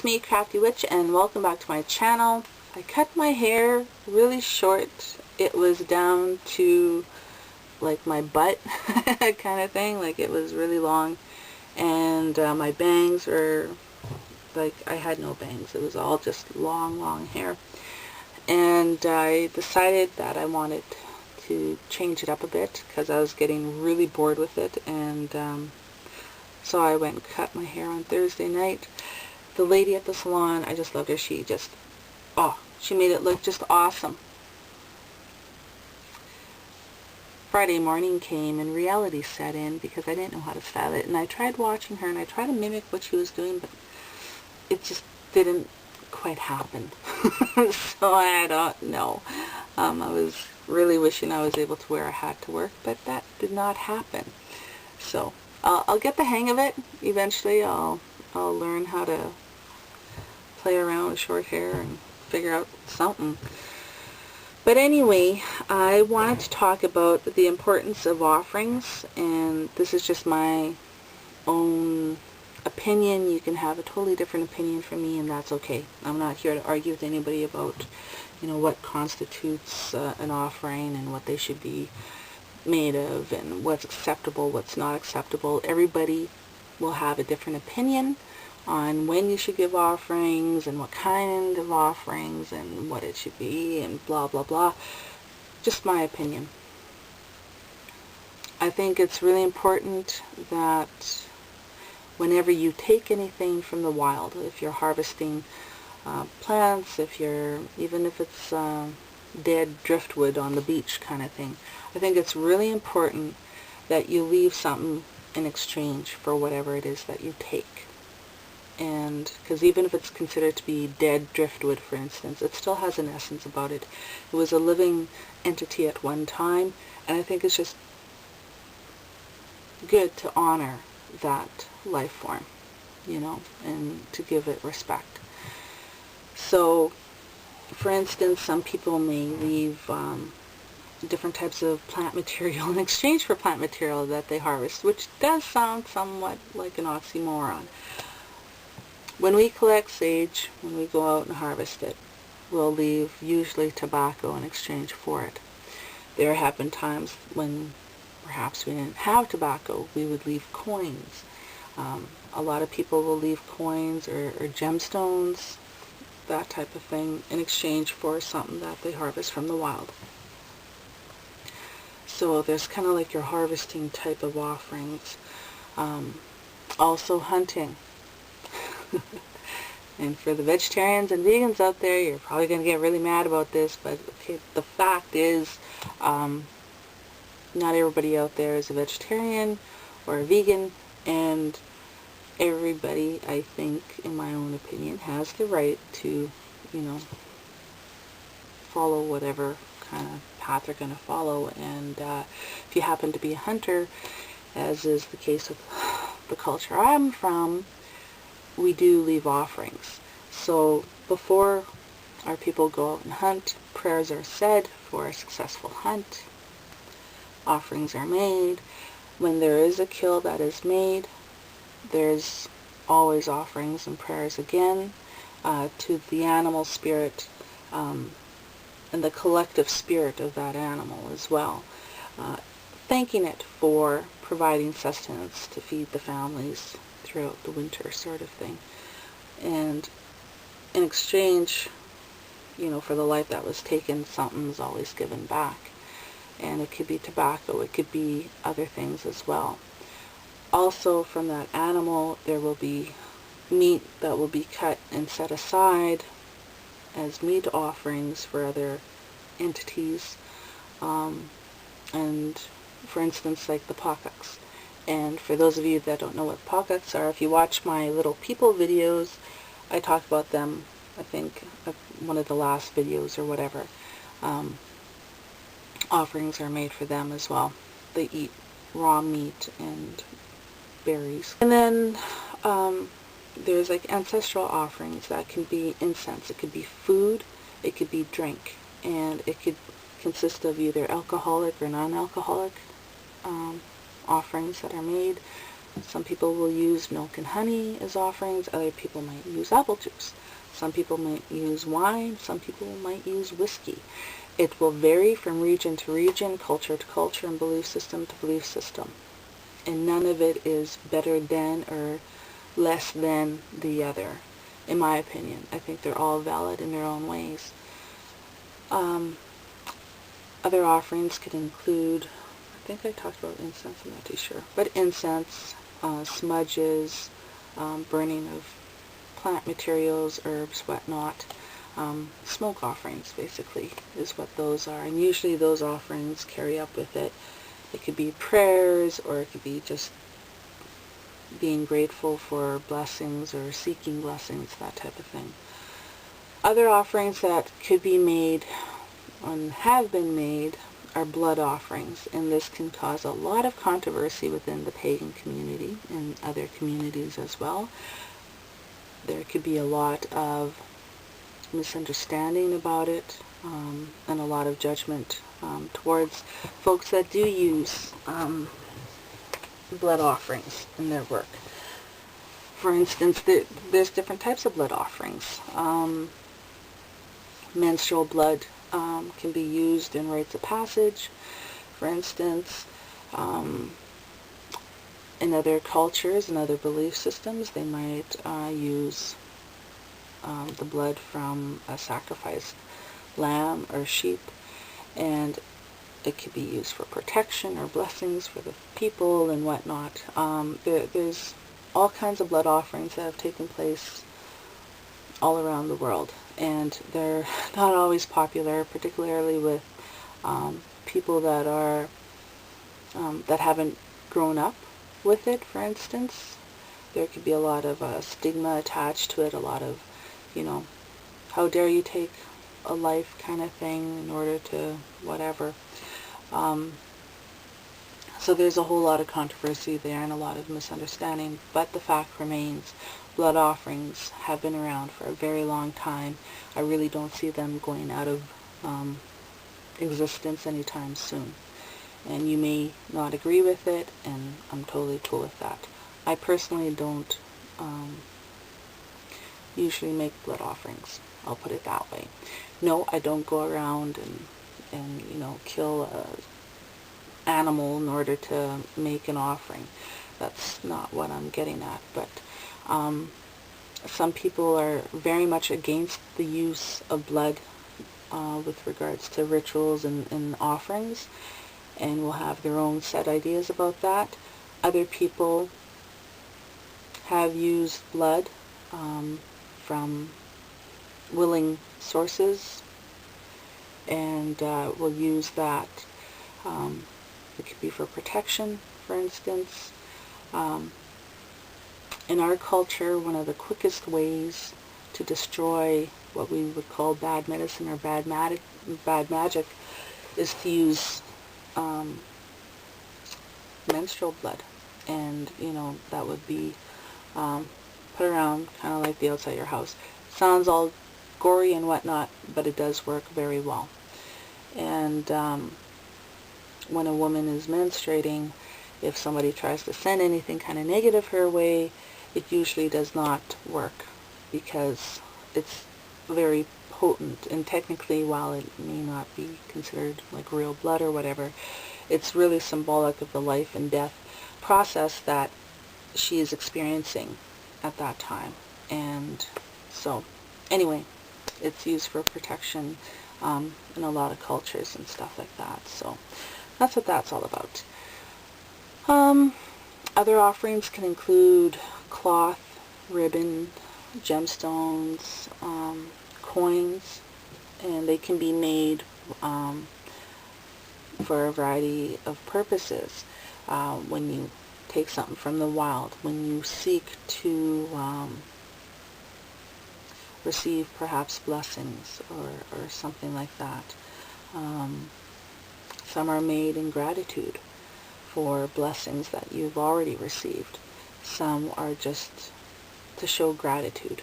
it's me, Crafty Witch, and welcome back to my channel. I cut my hair really short. It was down to like my butt kind of thing, like it was really long, and my bangs were like, I had no bangs. It was all just long hair, and I decided that I wanted to change it up a bit because I was getting really bored with it, and so I went and cut my hair on Thursday night. The lady at the salon, I just loved her. She made it look just awesome. Friday morning came and reality set in because I didn't know how to style it, and I tried watching her and I tried to mimic what she was doing, but it just didn't quite happen. So I don't know. I was really wishing I was able to wear a hat to work, but that did not happen. So I'll get the hang of it eventually. I'll learn how to play around with short hair and figure out something. But anyway, I wanted to talk about the importance of offerings, and this is just my own opinion. You can have a totally different opinion from me, and that's okay. I'm not here to argue with anybody about, what constitutes an offering and what they should be made of and what's acceptable, what's not acceptable. Everybody will have a different opinion on when you should give offerings and what kind of offerings and what it should be and blah blah blah. Just my opinion. I think it's really important that whenever you take anything from the wild, if you're harvesting plants, even if it's dead driftwood on the beach kind of thing, I think it's really important that you leave something in exchange for whatever it is that you take. And because even if it's considered to be dead driftwood, for instance, it still has an essence about it. It was a living entity at one time, and I think it's just good to honor that life form, and to give it respect. So, for instance, some people may leave different types of plant material in exchange for plant material that they harvest, which does sound somewhat like an oxymoron. When we collect sage, when we go out and harvest it, we'll leave usually tobacco in exchange for it. There have been times when perhaps we didn't have tobacco, we would leave coins. A lot of people will leave coins or gemstones, that type of thing, in exchange for something that they harvest from the wild. So there's kind of like your harvesting type of offerings. Also hunting. And for the vegetarians and vegans out there, you're probably going to get really mad about this, but okay, the fact is, not everybody out there is a vegetarian or a vegan, and everybody, I think, in my own opinion, has the right to, follow whatever kind of path they're going to follow. And if you happen to be a hunter, as is the case with the culture I'm from, we do leave offerings. So before our people go out and hunt, prayers are said for a successful hunt. Offerings are made. When there is a kill that is made, there's always offerings and prayers again to the animal spirit and the collective spirit of that animal as well, thanking it for providing sustenance to feed the families throughout the winter, sort of thing. And in exchange, for the life that was taken, something's always given back. And it could be tobacco, it could be other things as well. Also, from that animal, there will be meat that will be cut and set aside as meat offerings for other entities. And for instance, like the pokaks. And for those of you that don't know what pokaks are, if you watch my little people videos, I talk about them, I think, one of the last videos or whatever. Offerings are made for them as well. They eat raw meat and berries. And then there's like ancestral offerings that can be incense. It could be food, it could be drink, and it could consist of either alcoholic or non-alcoholic offerings that are made. Some people will use milk and honey as offerings. Other people might use apple juice. Some people might use wine. Some people might use whiskey. It will vary from region to region, culture to culture, and belief system to belief system. And none of it is better than or less than the other, in my opinion. I think they're all valid in their own ways. Other offerings could include, I think I talked about incense, I'm not too sure, but incense, smudges, burning of plant materials, herbs, whatnot. Smoke offerings, basically, is what those are. And usually those offerings carry up with it. It could be prayers, or it could be just being grateful for blessings or seeking blessings, that type of thing. Other offerings that could be made and have been made are blood offerings, and this can cause a lot of controversy within the pagan community and other communities as well. There could be a lot of misunderstanding about it, and a lot of judgment towards folks that do use blood offerings in their work. For instance, there's different types of blood offerings. Menstrual blood can be used in rites of passage, for instance. In other cultures and other belief systems, they might use the blood from a sacrificed lamb or sheep, and it could be used for protection or blessings for the people and whatnot. There's all kinds of blood offerings that have taken place all around the world, and they're not always popular, particularly with people that are that haven't grown up with it. For instance, there could be a lot of stigma attached to it, a lot of, how dare you take a life kind of thing in order to whatever. So there's a whole lot of controversy there and a lot of misunderstanding, but the fact remains, blood offerings have been around for a very long time. I really don't see them going out of existence anytime soon. And you may not agree with it, and I'm totally cool with that. I personally don't usually make blood offerings. I'll put it that way. No, I don't go around and kill a animal in order to make an offering. That's not what I'm getting at. But some people are very much against the use of blood with regards to rituals and offerings, and will have their own set ideas about that. Other people have used blood from willing sources, and will use that. It could be for protection, for instance. In our culture, one of the quickest ways to destroy what we would call bad medicine or bad magic is to use menstrual blood. And, that would be put around kind of like the outside of your house. Sounds all gory and whatnot, but it does work very well. And when a woman is menstruating, if somebody tries to send anything kind of negative her way, it usually does not work, because it's very potent, and technically, while it may not be considered like real blood or whatever, it's really symbolic of the life and death process that she is experiencing at that time. And so, anyway, it's used for protection in a lot of cultures and stuff like that. So that's what that's all about. Other offerings can include cloth, ribbon, gemstones, coins, and they can be made for a variety of purposes. When you take something from the wild, when you seek to receive perhaps blessings or something like that. Some are made in gratitude for blessings that you've already received. Some are just to show gratitude